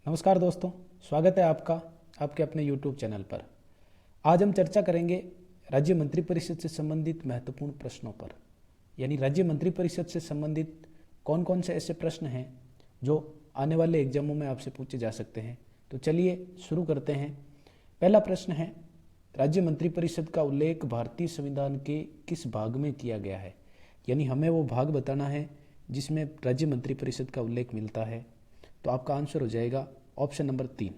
नमस्कार दोस्तों, स्वागत है आपका आपके अपने YouTube चैनल पर। आज हम चर्चा करेंगे राज्य मंत्रिपरिषद से संबंधित महत्वपूर्ण प्रश्नों पर। यानी राज्य मंत्रिपरिषद से संबंधित कौन कौन से ऐसे प्रश्न हैं जो आने वाले एग्जामों में आपसे पूछे जा सकते हैं। तो चलिए शुरू करते हैं। पहला प्रश्न है, राज्य मंत्रिपरिषद का उल्लेख भारतीय संविधान के किस भाग में किया गया है। यानी हमें वो भाग बताना है जिसमें राज्य मंत्रिपरिषद का उल्लेख मिलता है। तो आपका आंसर हो जाएगा ऑप्शन नंबर 3,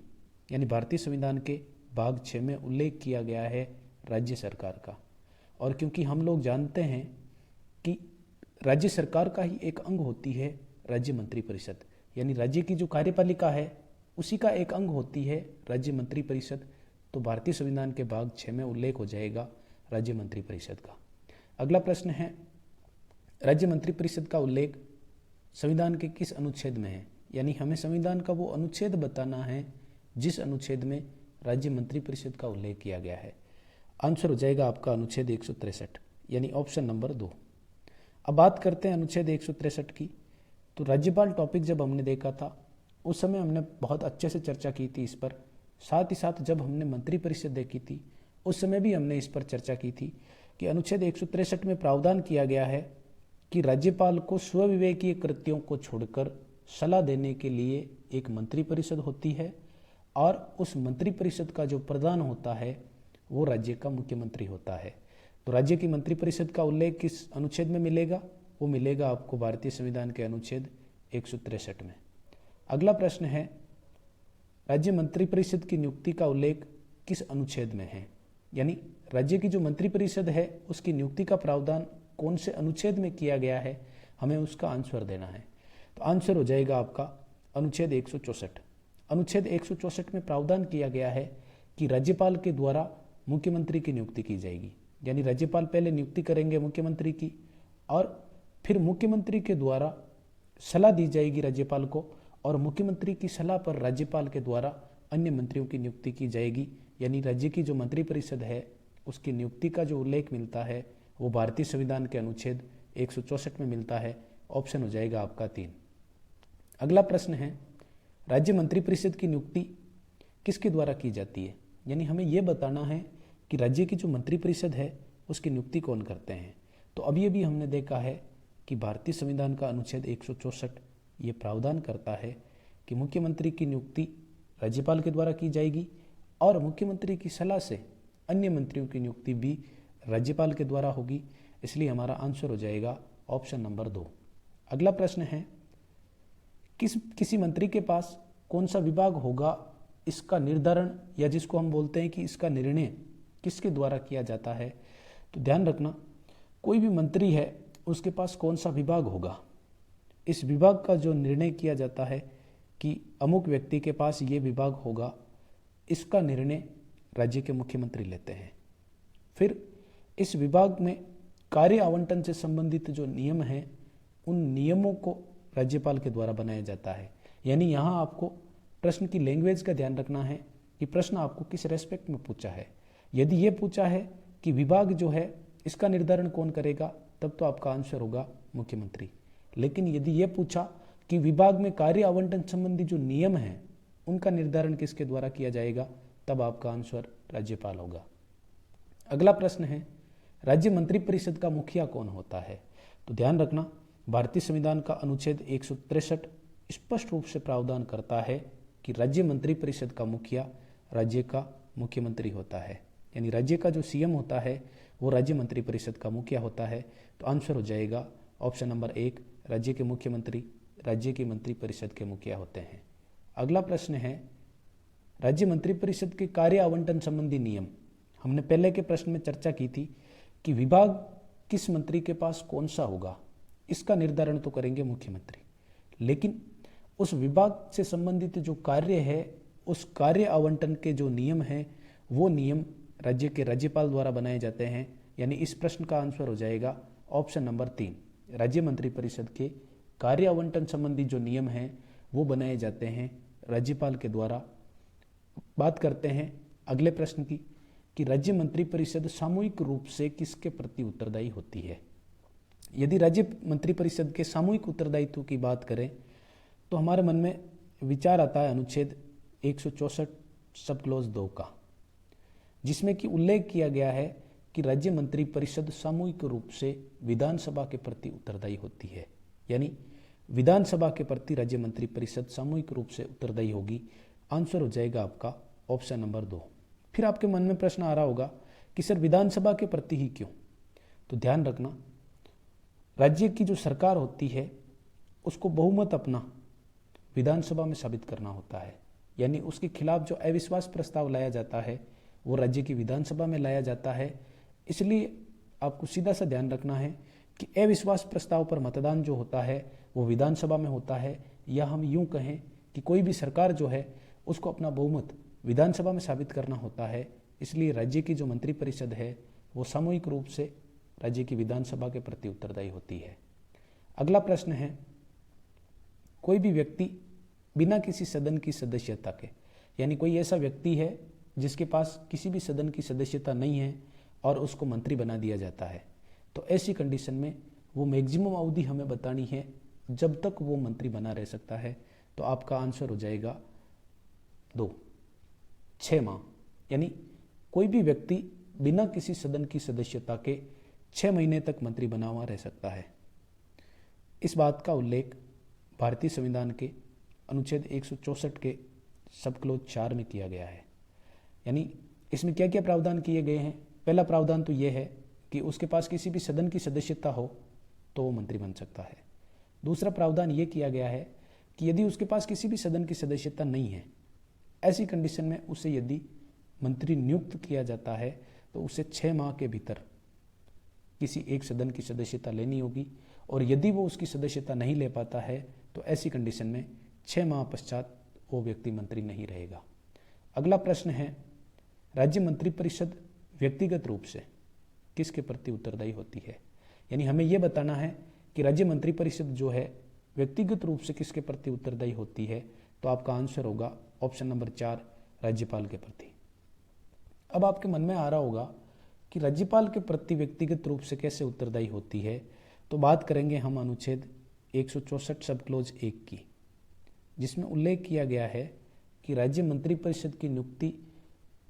यानी भारतीय संविधान के भाग 6 में उल्लेख किया गया है राज्य सरकार का। और क्योंकि हम लोग जानते हैं कि राज्य सरकार का ही एक अंग होती है राज्य मंत्रिपरिषद, यानी राज्य की जो कार्यपालिका है उसी का एक अंग होती है राज्य मंत्रिपरिषद। तो भारतीय संविधान के भाग 6 में उल्लेख हो जाएगा राज्य मंत्रिपरिषद का। अगला प्रश्न है, राज्य मंत्रिपरिषद का उल्लेख संविधान के किस अनुच्छेद में है। यानी हमें संविधान का वो अनुच्छेद बताना है जिस अनुच्छेद में राज्य मंत्रिपरिषद का उल्लेख किया गया है। आंसर हो जाएगा आपका अनुच्छेद 163, यानी ऑप्शन नंबर 2। अब बात करते हैं अनुच्छेद 163 की। तो राज्यपाल टॉपिक जब हमने देखा था उस समय हमने बहुत अच्छे से चर्चा की थी इस पर। साथ ही साथ जब हमने मंत्रिपरिषद देखी थी उस समय भी हमने इस पर चर्चा की थी कि अनुच्छेद 163 में प्रावधान किया गया है कि राज्यपाल को स्वविवेकीय कृत्यों को छोड़कर सलाह देने के लिए एक मंत्रिपरिषद होती है और उस मंत्रिपरिषद का जो प्रधान होता है वो राज्य का मुख्यमंत्री होता है। तो राज्य की मंत्रिपरिषद का उल्लेख किस अनुच्छेद में मिलेगा, वो मिलेगा आपको भारतीय संविधान के अनुच्छेद 163 में। अगला प्रश्न है, राज्य मंत्रिपरिषद की नियुक्ति का उल्लेख किस अनुच्छेद में है। यानी राज्य की जो मंत्रिपरिषद है उसकी नियुक्ति का प्रावधान कौन से अनुच्छेद में किया गया है, हमें उसका आंसर देना है। तो आंसर हो जाएगा आपका अनुच्छेद 164। अनुच्छेद 164 में प्रावधान किया गया है कि राज्यपाल के द्वारा मुख्यमंत्री की नियुक्ति की जाएगी। यानी राज्यपाल पहले नियुक्ति करेंगे मुख्यमंत्री की और फिर मुख्यमंत्री के द्वारा सलाह दी जाएगी राज्यपाल को और मुख्यमंत्री की सलाह पर राज्यपाल के द्वारा अन्य मंत्रियों की नियुक्ति की जाएगी। यानी राज्य की जो मंत्रिपरिषद है उसकी नियुक्ति का जो उल्लेख मिलता है वो भारतीय संविधान के अनुच्छेद 164 में मिलता है। ऑप्शन हो जाएगा आपका 3। अगला प्रश्न है, राज्य मंत्रिपरिषद की नियुक्ति किसके द्वारा की जाती है। यानी हमें यह बताना है कि राज्य की जो मंत्रिपरिषद है उसकी नियुक्ति कौन करते हैं। तो अभी अभी हमने देखा है कि भारतीय संविधान का अनुच्छेद 164 ये प्रावधान करता है कि मुख्यमंत्री की नियुक्ति राज्यपाल के द्वारा की जाएगी और मुख्यमंत्री की सलाह से अन्य मंत्रियों की नियुक्ति भी राज्यपाल के द्वारा होगी। इसलिए हमारा आंसर हो जाएगा ऑप्शन नंबर 2। अगला प्रश्न है, किसी मंत्री के पास कौन सा विभाग होगा, इसका निर्धारण या जिसको हम बोलते हैं कि इसका निर्णय किसके द्वारा किया जाता है। तो ध्यान रखना, कोई भी मंत्री है उसके पास कौन सा विभाग होगा, इस विभाग का जो निर्णय किया जाता है कि अमुक व्यक्ति के पास ये विभाग होगा, इसका निर्णय राज्य के मुख्यमंत्री लेते हैं। फिर इस विभाग में कार्य आवंटन से संबंधित जो नियम हैं उन नियमों को राज्यपाल के द्वारा बनाया जाता है। यानी यहाँ आपको प्रश्न की लैंग्वेज का ध्यान रखना है कि प्रश्न आपको किस रेस्पेक्ट में पूछा है। यदि ये पूछा है कि विभाग जो है इसका निर्धारण कौन करेगा तब तो आपका आंसर होगा मुख्यमंत्री। लेकिन यदि ये पूछा कि विभाग में कार्य आवंटन संबंधी जो नियम हैं उनका निर्धारण किसके द्वारा किया जाएगा तब आपका आंसर राज्यपाल होगा। अगला प्रश्न है, राज्य मंत्रिपरिषद का मुखिया कौन होता है। तो ध्यान रखना, भारतीय संविधान का अनुच्छेद 163 स्पष्ट रूप से प्रावधान करता है कि राज्य मंत्रिपरिषद का मुखिया राज्य का मुख्यमंत्री होता है। यानी राज्य का जो सीएम होता है वो राज्य मंत्रिपरिषद का मुखिया होता है। तो आंसर हो जाएगा ऑप्शन नंबर 1, राज्य के मुख्यमंत्री राज्य की मंत्रिपरिषद के मुखिया होते हैं। अगला प्रश्न है, राज्य मंत्रिपरिषद के कार्य आवंटन संबंधी नियम। हमने पहले के प्रश्न में चर्चा की थी कि विभाग किस मंत्री के पास कौन सा होगा, इसका निर्धारण तो करेंगे मुख्यमंत्री, लेकिन उस विभाग से संबंधित जो कार्य है उस कार्य आवंटन के जो नियम हैं वो नियम राज्य के राज्यपाल द्वारा बनाए जाते हैं। यानी इस प्रश्न का आंसर हो जाएगा ऑप्शन नंबर 3, राज्य मंत्रिपरिषद के कार्य आवंटन संबंधी जो नियम हैं वो बनाए जाते हैं राज्यपाल के द्वारा। बात करते हैं अगले प्रश्न की कि राज्य मंत्रिपरिषद सामूहिक रूप से किसके प्रति उत्तरदायी होती है। यदि राज्य मंत्रिपरिषद के सामूहिक उत्तरदायित्व की बात करें तो हमारे मन में विचार आता है अनुच्छेद 164 सब क्लॉज 2 का, जिसमें कि उल्लेख किया गया है कि राज्य मंत्रिपरिषद सामूहिक रूप से विधानसभा के प्रति उत्तरदायी होती है। यानी विधानसभा के प्रति राज्य मंत्रिपरिषद सामूहिक रूप से उत्तरदायी होगी। आंसर हो जाएगा आपका ऑप्शन नंबर 2। फिर आपके मन में प्रश्न आ रहा होगा कि सर विधानसभा के प्रति ही क्यों? तो ध्यान रखना, राज्य की जो सरकार होती है उसको बहुमत अपना विधानसभा में साबित करना होता है। यानी उसके खिलाफ जो अविश्वास प्रस्ताव लाया जाता है वो राज्य की विधानसभा में लाया जाता है। इसलिए आपको सीधा सा ध्यान रखना है कि अविश्वास प्रस्ताव पर मतदान जो होता है वो विधानसभा में होता है, या हम यूं कहें कि कोई भी सरकार जो है उसको अपना बहुमत विधानसभा में साबित करना होता है। इसलिए राज्य की जो मंत्रिपरिषद है वो सामूहिक रूप से राज्य की विधानसभा के प्रति उत्तरदायी होती है। अगला प्रश्न है, कोई भी व्यक्ति बिना किसी सदन की सदस्यता के, यानी कोई ऐसा व्यक्ति है जिसके पास किसी भी सदन की सदस्यता नहीं है और उसको मंत्री बना दिया जाता है, तो ऐसी कंडीशन में वो मैक्सिमम अवधि हमें बतानी है जब तक वो मंत्री बना रह सकता है। तो आपका आंसर हो जाएगा 2, 6 माह। यानी कोई भी व्यक्ति बिना किसी सदन की सदस्यता के 6 महीने तक मंत्री बना हुआ रह सकता है। इस बात का उल्लेख भारतीय संविधान के अनुच्छेद 164 के सब क्लॉज 4 में किया गया है। यानी इसमें क्या क्या प्रावधान किए गए हैं? पहला प्रावधान तो यह है कि उसके पास किसी भी सदन की सदस्यता हो तो वो मंत्री बन सकता है। दूसरा प्रावधान ये किया गया है कि यदि उसके पास किसी भी सदन की सदस्यता नहीं है, ऐसी कंडीशन में उसे यदि मंत्री नियुक्त किया जाता है तो उसे 6 माह के भीतर किसी एक सदन की सदस्यता लेनी होगी, और यदि वो उसकी सदस्यता नहीं ले पाता है तो ऐसी कंडीशन में 6 माह पश्चात वो व्यक्ति मंत्री नहीं रहेगा। अगला प्रश्न है, राज्य मंत्रिपरिषद व्यक्तिगत रूप से किसके प्रति उत्तरदायी होती है? यानी हमें यह बताना है कि राज्य मंत्रिपरिषद जो है व्यक्तिगत रूप से किसके प्रति उत्तरदायी होती है। तो आपका आंसर होगा ऑप्शन नंबर 4, राज्यपाल के प्रति। अब आपके मन में आ रहा होगा कि राज्यपाल के प्रति व्यक्तिगत रूप से कैसे उत्तरदायी होती है। तो बात करेंगे हम अनुच्छेद 164 सब क्लॉज 1 की, जिसमें उल्लेख किया गया है कि राज्य मंत्रिपरिषद की नियुक्ति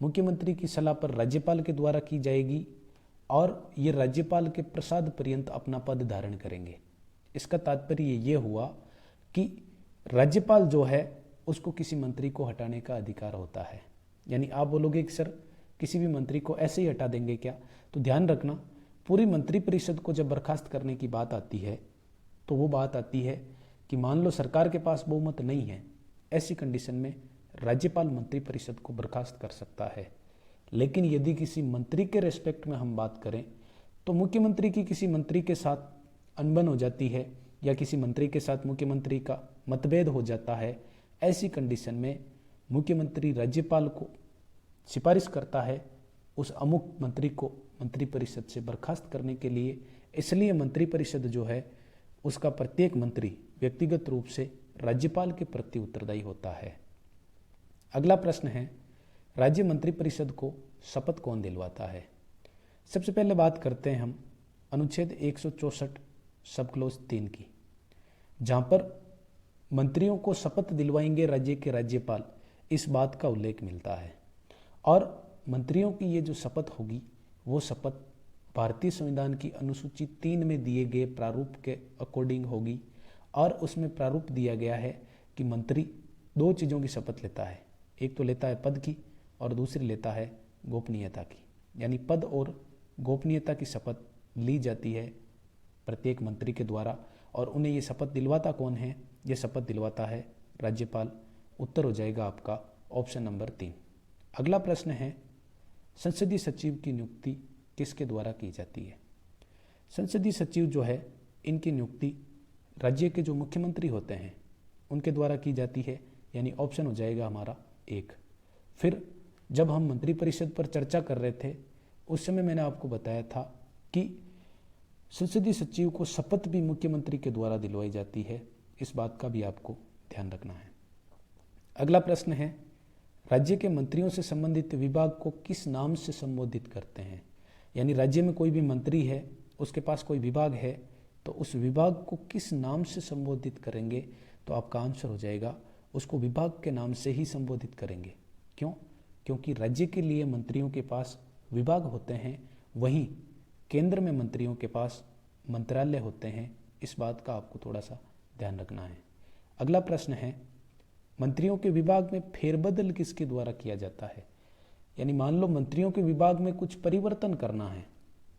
मुख्यमंत्री की सलाह पर राज्यपाल के द्वारा की जाएगी और ये राज्यपाल के प्रसाद पर्यंत अपना पद धारण करेंगे। इसका तात्पर्य ये हुआ कि राज्यपाल जो है उसको किसी मंत्री को हटाने का अधिकार होता है। यानी आप बोलोगे कि सर किसी भी मंत्री को ऐसे ही हटा देंगे क्या? तो ध्यान रखना, पूरी मंत्रिपरिषद को जब बर्खास्त करने की बात आती है तो वो बात आती है कि मान लो सरकार के पास बहुमत नहीं है, ऐसी कंडीशन में राज्यपाल मंत्रिपरिषद को बर्खास्त कर सकता है। लेकिन यदि किसी मंत्री के रेस्पेक्ट में हम बात करें तो मुख्यमंत्री की किसी मंत्री के साथ अनबन हो जाती है या किसी मंत्री के साथ मुख्यमंत्री का मतभेद हो जाता है, ऐसी कंडीशन में मुख्यमंत्री राज्यपाल को सिफारिश करता है उस अमुक मंत्री को मंत्रिपरिषद से बर्खास्त करने के लिए। इसलिए मंत्रिपरिषद जो है उसका प्रत्येक मंत्री व्यक्तिगत रूप से राज्यपाल के प्रति उत्तरदायी होता है। अगला प्रश्न है, राज्य मंत्रिपरिषद को शपथ कौन दिलवाता है? सबसे पहले बात करते हैं हम अनुच्छेद 164 सब क्लॉज 3 की, जहां पर मंत्रियों को शपथ दिलवाएंगे राज्य के राज्यपाल, इस बात का उल्लेख मिलता है। और मंत्रियों की ये जो शपथ होगी वो शपथ भारतीय संविधान की अनुसूची 3 में दिए गए प्रारूप के अकॉर्डिंग होगी। और उसमें प्रारूप दिया गया है कि मंत्री 2 चीज़ों की शपथ लेता है, एक तो लेता है पद की और दूसरी लेता है गोपनीयता की। यानी पद और गोपनीयता की शपथ ली जाती है प्रत्येक मंत्री के द्वारा, और उन्हें ये शपथ दिलवाता कौन है? ये शपथ दिलवाता है राज्यपाल। उत्तर हो जाएगा आपका ऑप्शन नंबर 3। अगला प्रश्न है, संसदीय सचिव की नियुक्ति किसके द्वारा की जाती है? संसदीय सचिव जो है इनकी नियुक्ति राज्य के जो मुख्यमंत्री होते हैं उनके द्वारा की जाती है। यानी ऑप्शन हो जाएगा हमारा 1। फिर जब हम मंत्रिपरिषद पर चर्चा कर रहे थे उस समय मैंने आपको बताया था कि संसदीय सचिव को शपथ भी मुख्यमंत्री के द्वारा दिलवाई जाती है। इस बात का भी आपको ध्यान रखना है। अगला प्रश्न है, राज्य के मंत्रियों से संबंधित विभाग को किस नाम से संबोधित करते हैं? यानी राज्य में कोई भी मंत्री है, उसके पास कोई विभाग है, तो उस विभाग को किस नाम से संबोधित करेंगे? तो आपका आंसर हो जाएगा उसको विभाग के नाम से ही संबोधित करेंगे। क्यों? क्योंकि राज्य के लिए मंत्रियों के पास विभाग होते हैं, वहीं केंद्र में मंत्रियों के पास मंत्रालय होते हैं। इस बात का आपको थोड़ा सा ध्यान रखना है। अगला प्रश्न है, मंत्रियों के विभाग में फेरबदल किसके द्वारा किया जाता है? यानी मान लो मंत्रियों के विभाग में कुछ परिवर्तन करना है,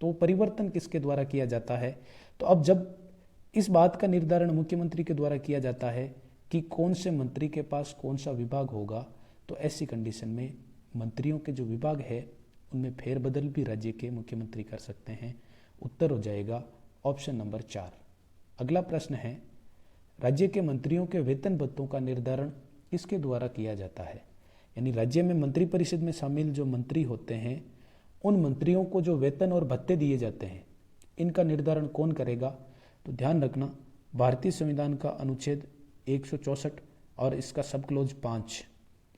तो परिवर्तन किसके द्वारा किया जाता है? तो अब जब इस बात का निर्धारण मुख्यमंत्री के द्वारा किया जाता है कि कौन से मंत्री के पास कौन सा विभाग होगा, तो ऐसी कंडीशन में मंत्रियों के जो विभाग है उनमें फेरबदल भी राज्य के मुख्यमंत्री कर सकते हैं। उत्तर हो जाएगा ऑप्शन नंबर 4। अगला प्रश्न है, राज्य के मंत्रियों के वेतन भत्तों का निर्धारण किसके द्वारा किया जाता है? यानी राज्य में मंत्रिपरिषद में शामिल जो मंत्री होते हैं, उन मंत्रियों को जो वेतन और भत्ते दिए जाते हैं, इनका निर्धारण कौन करेगा? तो ध्यान रखना, भारतीय संविधान का अनुच्छेद 164 और इसका सब क्लोज 5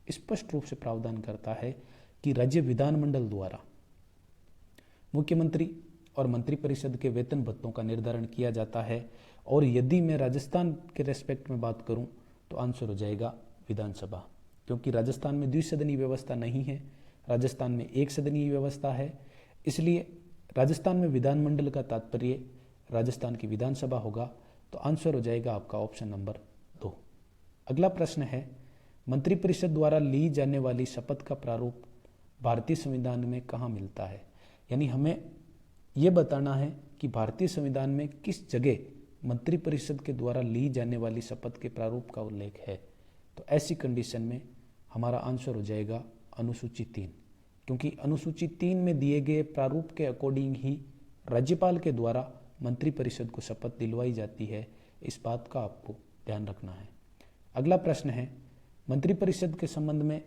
स्पष्ट रूप से प्रावधान करता है कि राज्य विधानमंडल द्वारा मुख्यमंत्री और मंत्रिपरिषद के वेतन भत्तों का निर्धारण किया जाता है। और यदि मैं राजस्थान के रेस्पेक्ट में बात करूं तो आंसर हो जाएगा विधानसभा, क्योंकि राजस्थान में द्विसदनीय व्यवस्था नहीं है, राजस्थान में एक सदनीय व्यवस्था है। इसलिए राजस्थान में विधानमंडल का तात्पर्य राजस्थान की विधानसभा होगा। तो आंसर हो जाएगा आपका ऑप्शन नंबर 2। अगला प्रश्न है, मंत्रिपरिषद द्वारा ली जाने वाली शपथ का प्रारूप भारतीय संविधान में कहाँ मिलता है? यानी हमें यह बताना है कि भारतीय संविधान में किस जगह मंत्रिपरिषद के द्वारा ली जाने वाली शपथ के प्रारूप का उल्लेख है। तो ऐसी कंडीशन में हमारा आंसर हो जाएगा अनुसूची 3, क्योंकि अनुसूची 3 में दिए गए प्रारूप के अकॉर्डिंग ही राज्यपाल के द्वारा मंत्रिपरिषद को शपथ दिलवाई जाती है। इस बात का आपको ध्यान रखना है। अगला प्रश्न है, मंत्रिपरिषद के संबंध में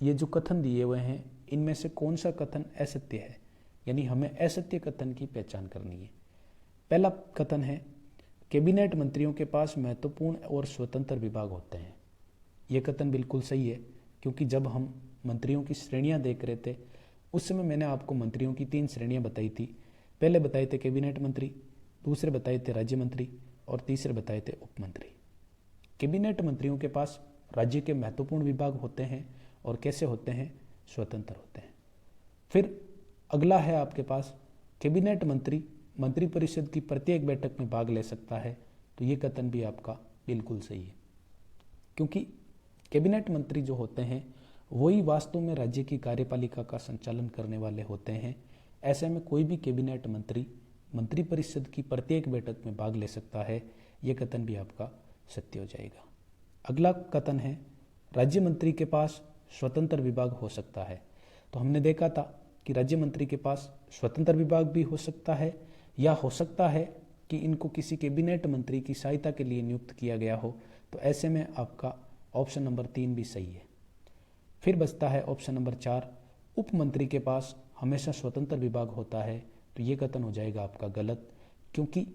ये जो कथन दिए हुए हैं, इनमें से कौन सा कथन असत्य है? यानी हमें असत्य कथन की पहचान करनी है। पहला कथन है, कैबिनेट मंत्रियों के पास महत्वपूर्ण और स्वतंत्र विभाग होते हैं। यह कथन बिल्कुल सही है, क्योंकि जब हम मंत्रियों की श्रेणियां देख रहे थे उस समय मैंने आपको मंत्रियों की 3 श्रेणियां बताई थी। पहले बताए थे कैबिनेट मंत्री, दूसरे बताए थे राज्य मंत्री और तीसरे बताए थे उप मंत्री। कैबिनेट मंत्रियों के पास राज्य के महत्वपूर्ण विभाग होते हैं और कैसे होते हैं? स्वतंत्र होते हैं। फिर अगला है आपके पास, कैबिनेट मंत्री मंत्रिपरिषद की प्रत्येक बैठक में भाग ले सकता है। तो ये कथन भी आपका बिल्कुल सही है, क्योंकि कैबिनेट मंत्री जो होते हैं वही वास्तव में राज्य की कार्यपालिका का संचालन करने वाले होते हैं। ऐसे में कोई भी कैबिनेट मंत्री मंत्रिपरिषद की प्रत्येक बैठक में भाग ले सकता है। यह कथन भी आपका सत्य हो जाएगा। अगला कथन है, राज्य मंत्री के पास स्वतंत्र विभाग हो सकता है। तो हमने देखा था कि राज्य मंत्री के पास स्वतंत्र विभाग भी हो सकता है, या हो सकता है कि इनको किसी कैबिनेट मंत्री की सहायता के लिए नियुक्त किया गया हो। तो ऐसे में आपका ऑप्शन नंबर 3 भी सही है। फिर बचता है ऑप्शन नंबर 4, उप मंत्री के पास हमेशा स्वतंत्र विभाग होता है। तो ये कथन हो जाएगा आपका गलत, क्योंकि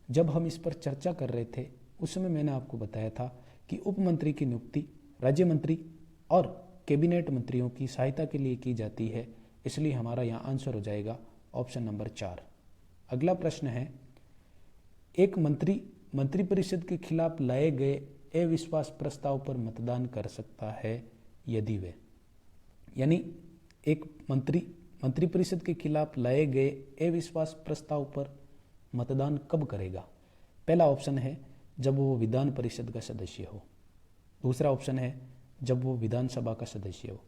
जब हम इस पर चर्चा कर रहे थे उस समय मैंने आपको बताया था कि उप मंत्री की नियुक्ति राज्य मंत्री और कैबिनेट मंत्रियों की सहायता के लिए की जाती है। इसलिए हमारा यहाँ आंसर हो जाएगा ऑप्शन नंबर 4। अगला प्रश्न है, एक मंत्री मंत्रिपरिषद के खिलाफ लाए गए अविश्वास प्रस्ताव पर मतदान कर सकता है यदि वे, यानी एक मंत्री मंत्रिपरिषद के खिलाफ लाए गए अविश्वास प्रस्ताव पर मतदान कब करेगा? पहला ऑप्शन है जब वो विधान परिषद का सदस्य हो, दूसरा ऑप्शन है जब वो विधानसभा का सदस्य हो,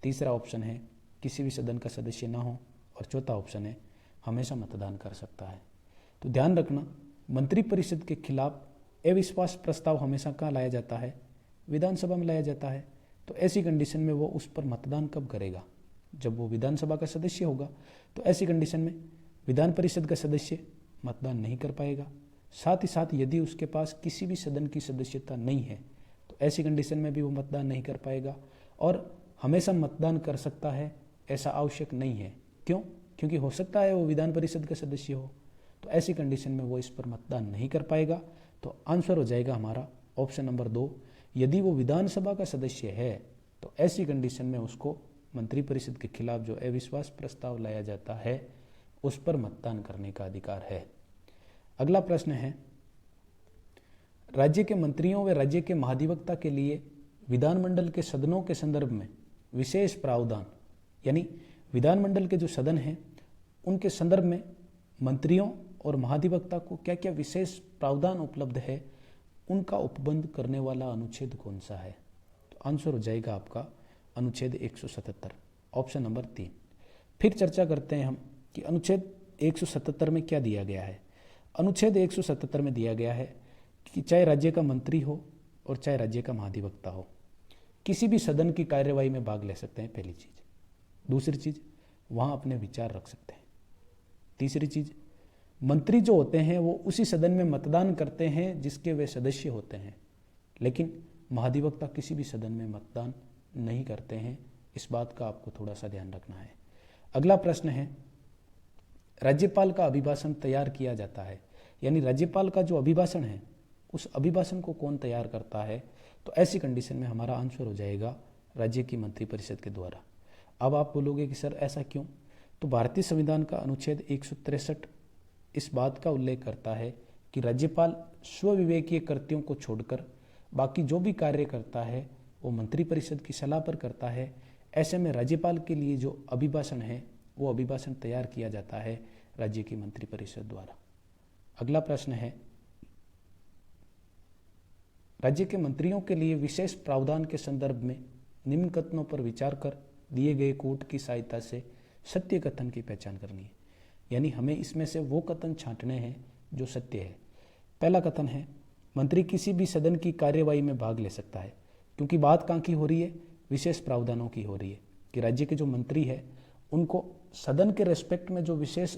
तीसरा ऑप्शन है किसी भी सदन का सदस्य ना हो, और चौथा ऑप्शन है हमेशा मतदान कर सकता है। तो ध्यान रखना, मंत्रिपरिषद के खिलाफ अविश्वास प्रस्ताव हमेशा कहाँ लाया जाता है? विधानसभा में लाया जाता है। तो ऐसी कंडीशन में वो उस पर मतदान कब करेगा? जब वो विधानसभा का सदस्य होगा। तो ऐसी कंडीशन में विधान परिषद का सदस्य मतदान नहीं कर पाएगा। साथ ही साथ यदि उसके पास किसी भी सदन की सदस्यता नहीं है तो ऐसी कंडीशन में भी वो मतदान नहीं कर पाएगा। और हमेशा मतदान कर सकता है ऐसा आवश्यक नहीं है। क्यों? क्योंकि हो सकता है वो विधान परिषद का सदस्य हो। तो ऐसी कंडीशन में वो इस पर मतदान नहीं कर पाएगा। तो आंसर हो जाएगा हमारा ऑप्शन नंबर 2। यदि वो विधानसभा का सदस्य है तो ऐसी कंडीशन में उसको मंत्रिपरिषद के खिलाफ जो अविश्वास प्रस्ताव लाया जाता है उस पर मतदान करने का अधिकार है। अगला प्रश्न है, राज्य के मंत्रियों व राज्य के महाधिवक्ता के लिए विधानमंडल के सदनों के संदर्भ में विशेष प्रावधान, यानी विधानमंडल के जो सदन हैं उनके संदर्भ में मंत्रियों और महाधिवक्ता को क्या क्या विशेष प्रावधान उपलब्ध है, उनका उपबंध करने वाला अनुच्छेद कौन सा है? तो आंसर हो जाएगा आपका अनुच्छेद 177, ऑप्शन नंबर 3। फिर चर्चा करते हैं हम कि अनुच्छेद 177 में क्या दिया गया है। अनुच्छेद 177 में दिया गया है कि चाहे राज्य का मंत्री हो और चाहे राज्य का महाधिवक्ता हो, किसी भी सदन की कार्यवाही में भाग ले सकते हैं, पहली चीज़। दूसरी चीज़, वहाँ अपने विचार रख सकते हैं। तीसरी चीज़, मंत्री जो होते हैं वो उसी सदन में मतदान करते हैं जिसके वे सदस्य होते हैं, लेकिन महाधिवक्ता किसी भी सदन में मतदान नहीं करते हैं। इस बात का आपको थोड़ा सा ध्यान रखना है। अगला प्रश्न है, राज्यपाल का अभिभाषण तैयार किया जाता है, यानी राज्यपाल का जो अभिभाषण है उस अभिभाषण को कौन तैयार करता है? तो ऐसी कंडीशन में हमारा आंसर हो जाएगा राज्य की मंत्रिपरिषद के द्वारा। अब आप बोलोगे कि सर ऐसा क्यों? तो भारतीय संविधान का अनुच्छेद 163 इस बात का उल्लेख करता है कि राज्यपाल स्वविवेकीय कृत्यों को छोड़कर बाकी जो भी कार्य करता है वो मंत्रिपरिषद की सलाह पर करता है। ऐसे में राज्यपाल के लिए जो अभिभाषण है वो अभिभाषण तैयार किया जाता है राज्य की मंत्रिपरिषद द्वारा। अगला प्रश्न है, राज्य के मंत्रियों के लिए विशेष प्रावधान के संदर्भ में निम्न कथनों पर विचार कर दिए गए कोर्ट की सहायता से सत्य कथन की पहचान करनी है, यानी हमें इसमें से वो कथन छांटने हैं जो सत्य है। पहला कथन है, मंत्री किसी भी सदन की कार्यवाही में भाग ले सकता है, क्योंकि बात कहाँ की हो रही है? विशेष प्रावधानों की हो रही है कि राज्य के जो मंत्री है उनको सदन के रेस्पेक्ट में जो विशेष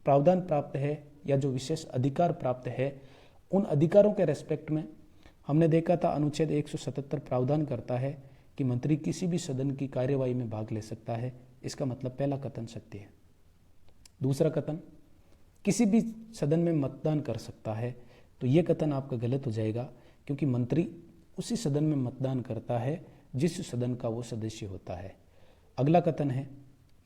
प्रावधान प्राप्त है या जो विशेष अधिकार प्राप्त है, उन अधिकारों के रेस्पेक्ट में हमने देखा था अनुच्छेद 177 प्रावधान करता है कि मंत्री किसी भी सदन की कार्यवाही में भाग ले सकता है। इसका मतलब पहला कथन सत्य है। दूसरा कथन, किसी भी सदन में मतदान कर सकता है, तो ये कथन आपका गलत हो जाएगा, क्योंकि मंत्री उसी सदन में मतदान करता है जिस सदन का वो सदस्य होता है। अगला कथन है,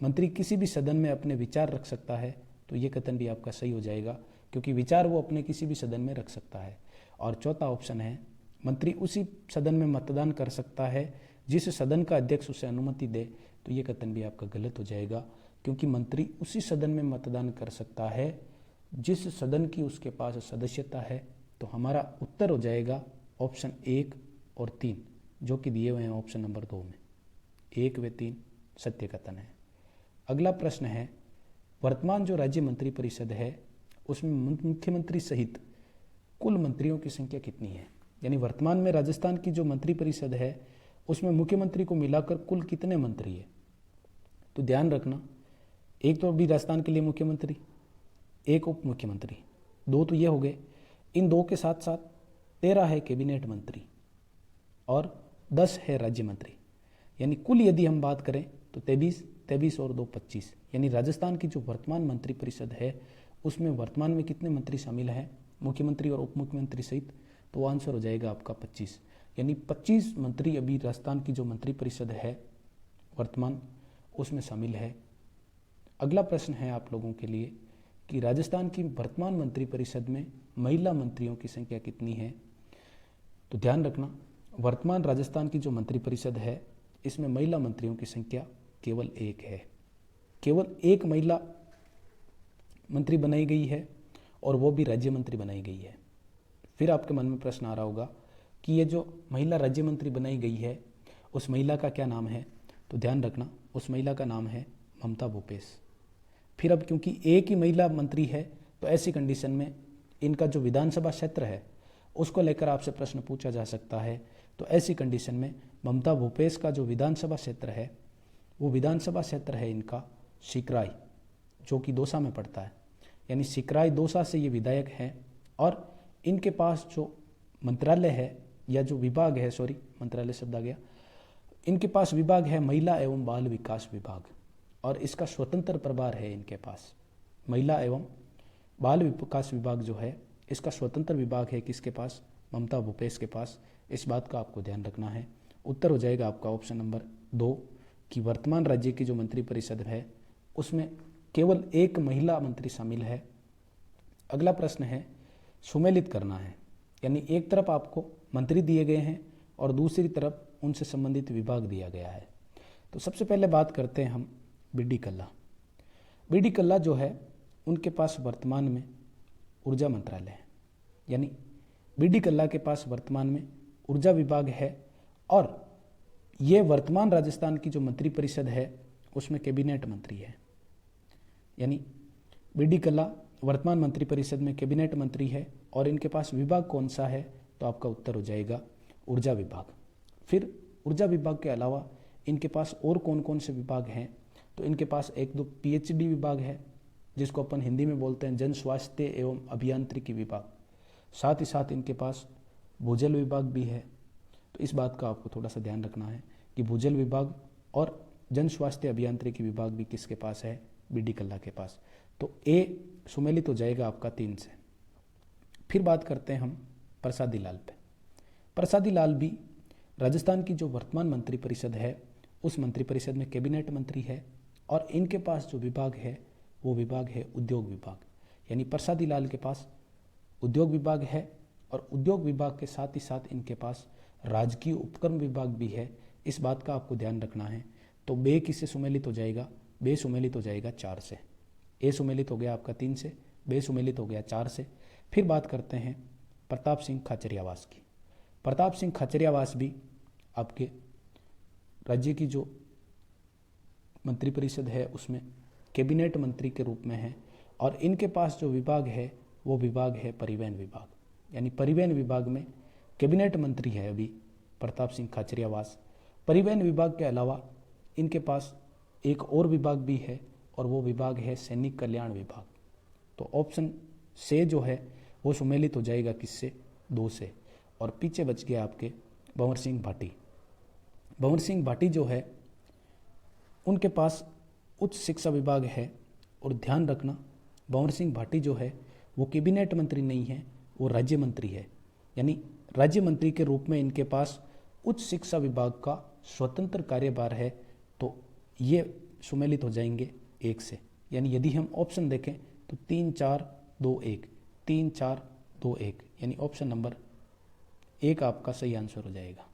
मंत्री किसी भी सदन में अपने विचार रख सकता है, तो ये कथन भी आपका सही हो जाएगा, क्योंकि विचार वो अपने किसी भी सदन में रख सकता है। और चौथा ऑप्शन है, मंत्री उसी सदन में मतदान कर सकता है जिस सदन का अध्यक्ष उसे अनुमति दे, तो ये कथन भी आपका गलत हो जाएगा, क्योंकि मंत्री उसी सदन में मतदान कर सकता है जिस सदन की उसके पास सदस्यता है। तो हमारा उत्तर हो जाएगा ऑप्शन 1 और 3, जो कि दिए हुए हैं ऑप्शन नंबर 2 में। 1 व 3 सत्य कथन है। अगला प्रश्न है, वर्तमान जो राज्य मंत्रिपरिषद है उसमें मुख्यमंत्री सहित कुल मंत्रियों की संख्या कितनी है? यानी वर्तमान में राजस्थान की जो मंत्रिपरिषद है उसमें मुख्यमंत्री को मिलाकर कुल कितने मंत्री है? तो ध्यान रखना, एक तो अभी राजस्थान के लिए मुख्यमंत्री, एक उप मुख्यमंत्री, 2 तो ये हो गए। इन 2 के साथ साथ 13 है कैबिनेट मंत्री और 10 है राज्य मंत्री, यानी कुल यदि हम बात करें तो 23 और 2 25, यानी राजस्थान की जो वर्तमान मंत्रिपरिषद है उसमें वर्तमान में कितने मंत्री शामिल हैं मुख्यमंत्री और उप मुख्यमंत्री सहित? तो वो आंसर हो जाएगा आपका 25, यानी 25 मंत्री अभी राजस्थान की जो मंत्रिपरिषद है वर्तमान उसमें शामिल है। अगला प्रश्न है आप लोगों के लिए कि राजस्थान की वर्तमान मंत्रिपरिषद में महिला मंत्रियों की संख्या कितनी है? तो ध्यान रखना, वर्तमान राजस्थान की जो मंत्रिपरिषद है इसमें महिला मंत्रियों की संख्या केवल 1 है। केवल 1 महिला मंत्री बनाई गई है और वो भी राज्य मंत्री बनाई गई है। फिर आपके मन में प्रश्न आ रहा होगा कि ये जो महिला राज्य मंत्री बनाई गई है उस महिला का क्या नाम है? तो ध्यान रखना, उस महिला का नाम है ममता भूपेश। फिर अब क्योंकि एक ही महिला मंत्री है तो ऐसी कंडीशन में इनका जो विधानसभा क्षेत्र है उसको लेकर आपसे प्रश्न पूछा जा सकता है। तो ऐसी कंडीशन में ममता भूपेश का जो विधानसभा क्षेत्र है वो विधानसभा क्षेत्र है इनका सिकराई, जो कि दौसा में पड़ता है, यानी सिकराई दौसा से ये विधायक हैं। और इनके पास जो मंत्रालय है या जो विभाग है, सॉरी मंत्रालय शब्द आ गया, इनके पास विभाग है महिला एवं बाल विकास विभाग, और इसका स्वतंत्र प्रभार है इनके पास। महिला एवं बाल विकास विभाग जो है इसका स्वतंत्र विभाग है किसके पास? ममता भूपेश के पास। इस बात का आपको ध्यान रखना है। उत्तर हो जाएगा आपका ऑप्शन नंबर 2 कि वर्तमान राज्य की जो मंत्रिपरिषद है उसमें केवल 1 महिला मंत्री शामिल है। अगला प्रश्न है, सुमेलित करना है, यानी एक तरफ आपको मंत्री दिए गए हैं और दूसरी तरफ उनसे संबंधित विभाग दिया गया है। तो सबसे पहले बात करते हैं हम बीडी कल्ला। बीडी कल्ला जो है उनके पास वर्तमान में ऊर्जा मंत्रालय है, यानी बीडी कल्ला के पास वर्तमान में ऊर्जा विभाग है और ये वर्तमान राजस्थान की जो मंत्रिपरिषद है उसमें कैबिनेट मंत्री है। यानी बीडी कल्ला वर्तमान मंत्रिपरिषद में कैबिनेट मंत्री है और इनके पास विभाग कौन सा है, तो आपका उत्तर हो जाएगा ऊर्जा विभाग। फिर ऊर्जा विभाग के अलावा इनके पास और कौन कौन से विभाग हैं, तो इनके पास एक दो पीएचडी विभाग है जिसको अपन हिंदी में बोलते हैं जन स्वास्थ्य एवं अभियांत्रिकी विभाग। साथ ही साथ इनके पास भूजल विभाग भी है। तो इस बात का आपको थोड़ा सा ध्यान रखना है कि भूजल विभाग और जन स्वास्थ्य अभियांत्रिकी विभाग भी किसके पास है, बीडी कल्ला के पास। तो ए सुमेलित हो जाएगा आपका 3 से। फिर बात करते हैं हम प्रसादी लाल पे। प्रसादी लाल भी राजस्थान की जो वर्तमान मंत्रिपरिषद है उस मंत्रिपरिषद में कैबिनेट मंत्री है और इनके पास जो विभाग है वो विभाग है उद्योग विभाग। यानी प्रसादी लाल के पास उद्योग विभाग है और उद्योग विभाग के साथ ही साथ इनके पास राजकीय उपक्रम विभाग भी है। इस बात का आपको ध्यान रखना है। तो बे किससे सुमेलित हो जाएगा, बे सुमेलित हो जाएगा 4 से। ए सुमेलित हो गया आपका 3 से, बे सुमेलित हो गया 4 से। फिर बात करते हैं प्रताप सिंह खाचरियावास की। प्रताप सिंह खाचरियावास भी आपके राज्य की जो मंत्रिपरिषद है उसमें कैबिनेट मंत्री के रूप में है और इनके पास जो विभाग है वो विभाग है परिवहन विभाग। यानी परिवहन विभाग में कैबिनेट मंत्री है अभी प्रताप सिंह खाचरियावास। परिवहन विभाग के अलावा इनके पास एक और विभाग भी है और वो विभाग है सैनिक कल्याण विभाग। तो ऑप्शन से जो है वो सुमेलित हो जाएगा किससे, 2 से। और पीछे बच गया आपके भंवर सिंह भाटी। भंवर सिंह भाटी जो है उनके पास उच्च शिक्षा विभाग है और ध्यान रखना भंवर सिंह भाटी जो है वो कैबिनेट मंत्री नहीं है, वो राज्य मंत्री है। यानी राज्य मंत्री के रूप में इनके पास उच्च शिक्षा विभाग का स्वतंत्र कार्यभार है। तो ये सुमेलित हो जाएंगे 1 से। यानी यदि हम ऑप्शन देखें तो 3 4 2 1, 3 4 2 1, यानी ऑप्शन नंबर 1 आपका सही आंसर हो जाएगा।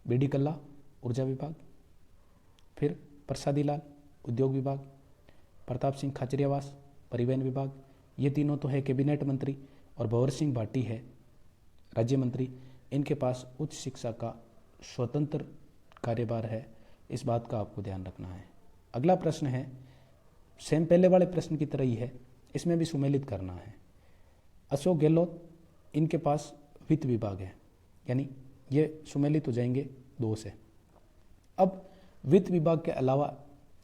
बीडी कल्ला ऊर्जा विभाग, फिर प्रसादी लाल उद्योग विभाग, प्रताप सिंह खाचरियावास परिवहन विभाग, ये तीनों तो है कैबिनेट मंत्री और भंवर सिंह भाटी है राज्य मंत्री। इनके पास उच्च शिक्षा का स्वतंत्र कार्यभार है। इस बात का आपको ध्यान रखना है। अगला प्रश्न है सेम पहले वाले प्रश्न की तरह ही है, इसमें भी सुमेलित करना है। अशोक गहलोत इनके पास वित्त विभाग है, यानी ये सुमेलित हो जाएंगे 2 से। अब वित्त विभाग के अलावा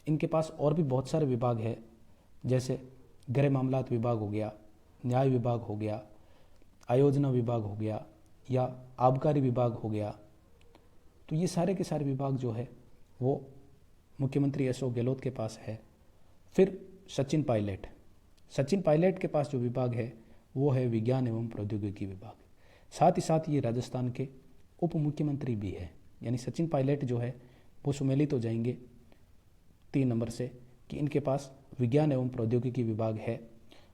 इनके पास और भी बहुत सारे विभाग हैं, जैसे गृह मामलात विभाग हो गया, न्याय विभाग हो गया, आयोजना विभाग हो गया या आबकारी विभाग हो गया। तो ये सारे के सारे विभाग जो है वो मुख्यमंत्री अशोक गहलोत के पास है। फिर सचिन पायलट के पास जो विभाग है वो है विज्ञान एवं प्रौद्योगिकी विभाग। साथ ही साथ ये राजस्थान के उप मुख्यमंत्री भी है। यानी सचिन पायलट जो है वो सुमेलित हो जाएंगे 3 नंबर से कि इनके पास विज्ञान एवं प्रौद्योगिकी विभाग है।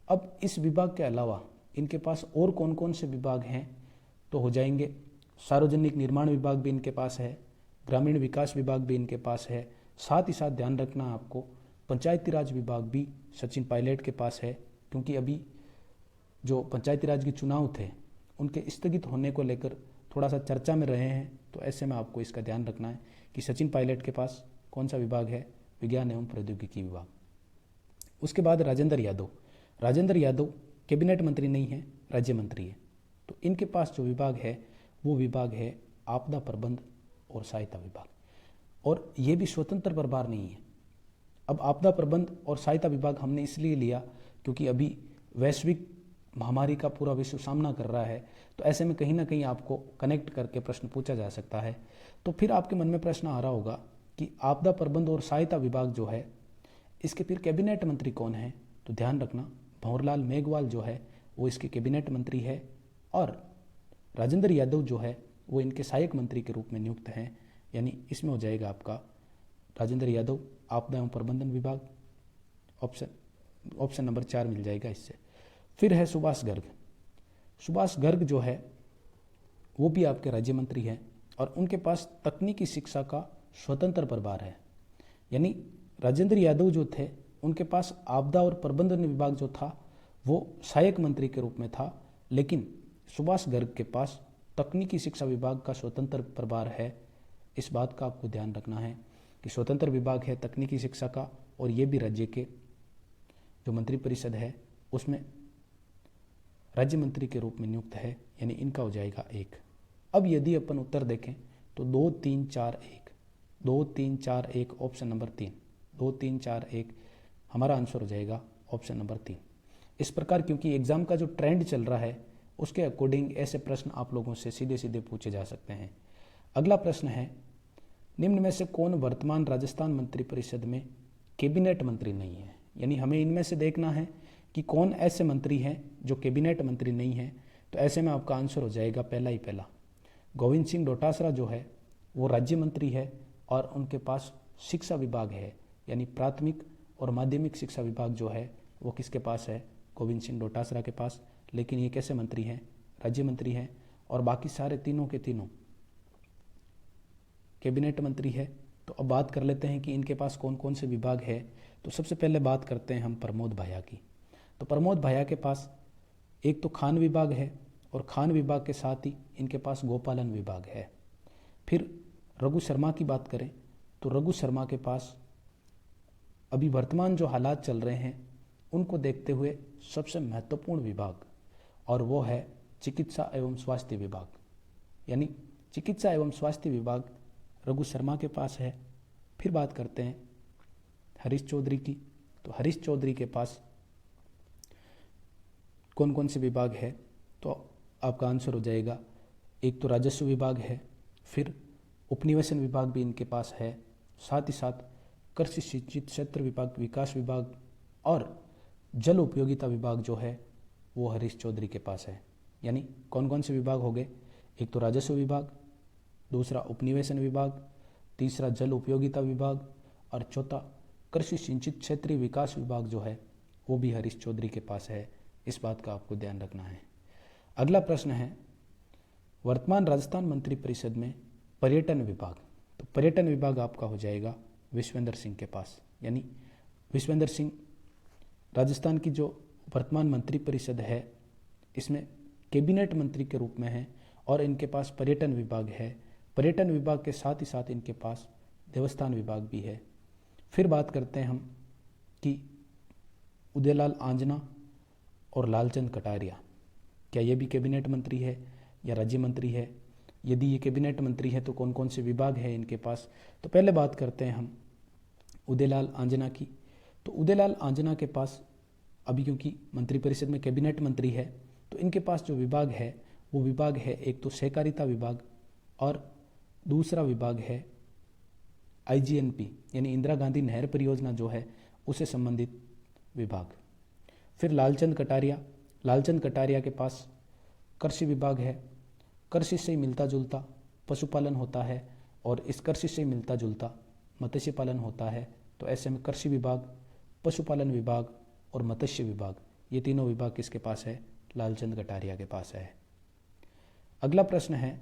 अब इस विभाग के अलावा इनके पास और कौन कौन से विभाग हैं, तो हो जाएंगे सार्वजनिक निर्माण विभाग भी इनके पास है, ग्रामीण विकास विभाग भी इनके पास है। साथ ही साथ ध्यान रखना आपको पंचायती राज विभाग भी सचिन पायलट के पास है, क्योंकि अभी जो पंचायती राज के चुनाव थे उनके स्थगित होने को लेकर थोड़ा सा चर्चा में रहे हैं। तो ऐसे में आपको इसका ध्यान रखना है कि सचिन पायलट के पास कौन सा विभाग है, विज्ञान एवं प्रौद्योगिकी विभाग। उसके बाद राजेंद्र यादव कैबिनेट मंत्री नहीं है, राज्य मंत्री है। तो इनके पास जो विभाग है वो विभाग है आपदा प्रबंध और सहायता विभाग, और ये भी स्वतंत्र प्रभार नहीं है। अब आपदा प्रबंध और सहायता विभाग हमने इसलिए लिया क्योंकि अभी वैश्विक महामारी का पूरा विश्व सामना कर रहा है, तो ऐसे में कहीं ना कहीं आपको कनेक्ट करके प्रश्न पूछा जा सकता है। तो फिर आपके मन में प्रश्न आ रहा होगा कि आपदा प्रबंध और सहायता विभाग जो है इसके फिर कैबिनेट मंत्री कौन है, तो ध्यान रखना भंवरलाल मेघवाल जो है वो इसके कैबिनेट मंत्री है और राजेंद्र यादव जो है वो इनके सहायक मंत्री के रूप में नियुक्त हैं। यानी इसमें हो जाएगा आपका राजेंद्र यादव आपदा एवं प्रबंधन विभाग, ऑप्शन नंबर 4 मिल जाएगा इससे। फिर है सुभाष गर्ग जो है वो भी आपके राज्य मंत्री हैं और उनके पास तकनीकी शिक्षा का स्वतंत्र प्रभार है। यानी राजेंद्र यादव जो थे उनके पास आपदा और प्रबंधन विभाग जो था वो सहायक मंत्री के रूप में था, लेकिन सुभाष गर्ग के पास तकनीकी शिक्षा विभाग का स्वतंत्र प्रभार है। इस बात का आपको ध्यान रखना है कि स्वतंत्र विभाग है तकनीकी शिक्षा का, और ये भी राज्य के जो मंत्रिपरिषद है उसमें राज्य मंत्री के रूप में नियुक्त है, यानी इनका हो जाएगा 1। अब यदि अपन उत्तर देखें तो 2 3 4 1, 2 3 4 1 ऑप्शन नंबर 3, 2 3 4 1 हमारा आंसर हो जाएगा ऑप्शन नंबर 3। इस प्रकार क्योंकि एग्जाम का जो ट्रेंड चल रहा है उसके अकॉर्डिंग ऐसे प्रश्न आप लोगों से सीधे सीधे पूछे जा सकते हैं। अगला प्रश्न है, निम्न में से कौन वर्तमान राजस्थान मंत्रिपरिषद में कैबिनेट मंत्री नहीं है? यानी हमें इनमें से देखना है कि कौन ऐसे मंत्री हैं जो कैबिनेट मंत्री नहीं है। तो ऐसे में आपका आंसर हो जाएगा पहला गोविंद सिंह डोटासरा जो है वो राज्य मंत्री है और उनके पास शिक्षा विभाग है, यानी प्राथमिक और माध्यमिक शिक्षा विभाग जो है वो किसके पास है? गोविंद सिंह डोटासरा के पास। लेकिन ये कैसे मंत्री हैं? राज्य मंत्री हैं। और बाकी सारे तीनों के तीनों कैबिनेट मंत्री है। तो अब बात कर लेते हैं कि इनके पास कौन कौन से विभाग है। तो सबसे पहले बात करते हैं हम प्रमोद भाया की। तो प्रमोद भाया के पास एक तो खान विभाग है और खान विभाग के साथ ही इनके पास गोपालन विभाग है। फिर रघु शर्मा की बात करें तो रघु शर्मा के पास अभी वर्तमान जो हालात चल रहे हैं उनको देखते हुए सबसे महत्वपूर्ण विभाग और वो है चिकित्सा एवं स्वास्थ्य विभाग, यानी चिकित्सा एवं स्वास्थ्य विभाग रघु शर्मा के पास है। फिर बात करते हैं हरीश चौधरी की। तो हरीश चौधरी के पास कौन कौन से विभाग है? तो आपका आंसर हो जाएगा, एक तो राजस्व विभाग है, फिर उपनिवेशन विभाग भी इनके पास है, साथ ही साथ कृषि सिंचित क्षेत्र विभाग, विकास विभाग और जल उपयोगिता विभाग जो है वो हरीश चौधरी के पास है। यानी कौन कौन से विभाग हो गए? एक तो राजस्व विभाग, दूसरा उपनिवेशन विभाग, तीसरा जल उपयोगिता विभाग और चौथा कृषि सिंचित क्षेत्रीय विकास विभाग जो है वो भी हरीश चौधरी के पास है। इस बात का आपको ध्यान रखना है। अगला प्रश्न है, वर्तमान राजस्थान मंत्रिपरिषद में पर्यटन विभाग। तो पर्यटन विभाग आपका हो जाएगा विश्वेंद्र सिंह के पास, यानी विश्वेंद्र सिंह राजस्थान की जो वर्तमान मंत्रिपरिषद है इसमें कैबिनेट मंत्री के रूप में है और इनके पास पर्यटन विभाग है। पर्यटन विभाग के साथ ही साथ इनके पास देवस्थान विभाग भी है। फिर बात करते हैं हम कि उदयलाल आंजना और लालचंद कटारिया, क्या ये भी कैबिनेट मंत्री है या राज्य मंत्री है? यदि ये कैबिनेट मंत्री है तो कौन कौन से विभाग है इनके पास? तो पहले बात करते हैं हम उदयलाल आंजना की। तो उदयलाल आंजना के पास अभी क्योंकि मंत्रिपरिषद में कैबिनेट मंत्री है तो इनके पास जो विभाग है वो विभाग है एक तो सहकारिता विभाग और दूसरा विभाग है IGNP यानी इंदिरा गांधी नहर परियोजना जो है उससे संबंधित विभाग। फिर लालचंद कटारिया के पास कृषि विभाग है। कृषि से मिलता जुलता पशुपालन होता है और इस कृषि से मिलता जुलता मत्स्य पालन होता है। तो ऐसे में कृषि विभाग, पशुपालन विभाग और मत्स्य विभाग, ये तीनों विभाग किसके पास है? लालचंद कटारिया के पास है। अगला प्रश्न है,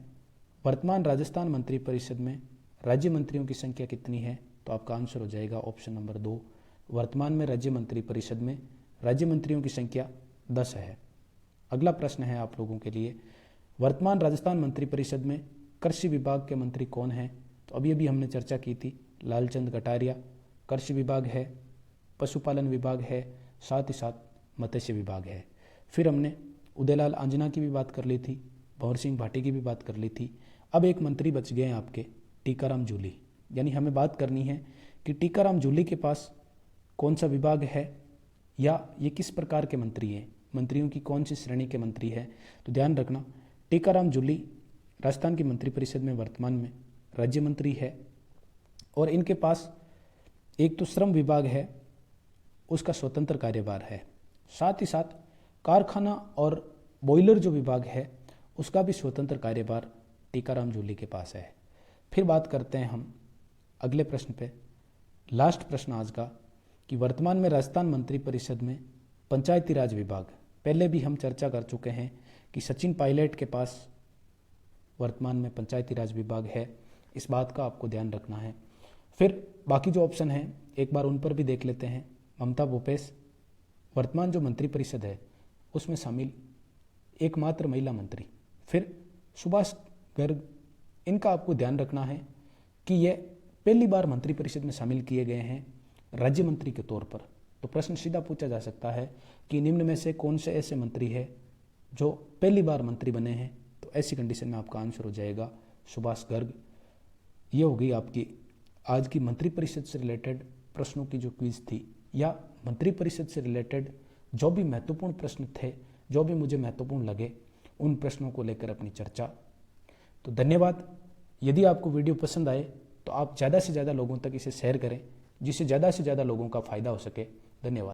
वर्तमान राजस्थान मंत्रिपरिषद में राज्य मंत्रियों की संख्या कितनी है? तो आपका आंसर हो जाएगा ऑप्शन नंबर 2। वर्तमान में राज्य मंत्रिपरिषद में राज्य मंत्रियों की संख्या 10 है। अगला प्रश्न है आप लोगों के लिए, वर्तमान राजस्थान मंत्रिपरिषद में कृषि विभाग के मंत्री कौन हैं? तो अभी हमने चर्चा की थी, लालचंद कटारिया। कृषि विभाग है, पशुपालन विभाग है, साथ ही साथ मत्स्य विभाग है। फिर हमने उदयलाल आंजना की भी बात कर ली थी, भंवर सिंह भाटी की भी बात कर ली थी। अब एक मंत्री बच गए हैं आपके, टीकाराम जूली। यानी हमें बात करनी है कि टीकाराम जूली के पास कौन सा विभाग है या ये किस प्रकार के मंत्री हैं, मंत्रियों की कौन सी श्रेणी के मंत्री हैं। तो ध्यान रखना, टीकाराम जूली राजस्थान की मंत्रिपरिषद में वर्तमान में राज्य मंत्री है और इनके पास एक तो श्रम विभाग है, उसका स्वतंत्र कार्यभार है, साथ ही साथ कारखाना और बॉयलर जो विभाग है उसका भी स्वतंत्र कार्यभार टीकाराम जूली के पास है। फिर बात करते हैं हम अगले प्रश्न पे, लास्ट प्रश्न आज का, कि वर्तमान में राजस्थान मंत्रिपरिषद में पंचायती राज विभाग, पहले भी हम चर्चा कर चुके हैं कि सचिन पायलट के पास वर्तमान में पंचायती राज विभाग है, इस बात का आपको ध्यान रखना है। फिर बाकी जो ऑप्शन हैं एक बार उन पर भी देख लेते हैं। ममता भूपेश, वर्तमान जो मंत्रिपरिषद है उसमें शामिल एकमात्र महिला मंत्री। फिर सुभाष गर्ग, इनका आपको ध्यान रखना है कि ये पहली बार मंत्रिपरिषद में शामिल किए गए हैं राज्य मंत्री के तौर पर। तो प्रश्न सीधा पूछा जा सकता है कि निम्न में से कौन से ऐसे मंत्री है जो पहली बार मंत्री बने हैं। तो ऐसी कंडीशन में आपका आंसर हो जाएगा सुभाष गर्ग। ये होगी आपकी आज की मंत्रिपरिषद से रिलेटेड प्रश्नों की जो क्विज थी, या मंत्रिपरिषद से रिलेटेड जो भी महत्वपूर्ण प्रश्न थे, जो भी मुझे महत्वपूर्ण लगे, उन प्रश्नों को लेकर अपनी चर्चा। तो धन्यवाद। यदि आपको वीडियो पसंद आए तो आप ज़्यादा से ज़्यादा लोगों तक इसे शेयर करें, जिससे ज़्यादा से ज़्यादा लोगों का फायदा हो सके। धन्यवाद।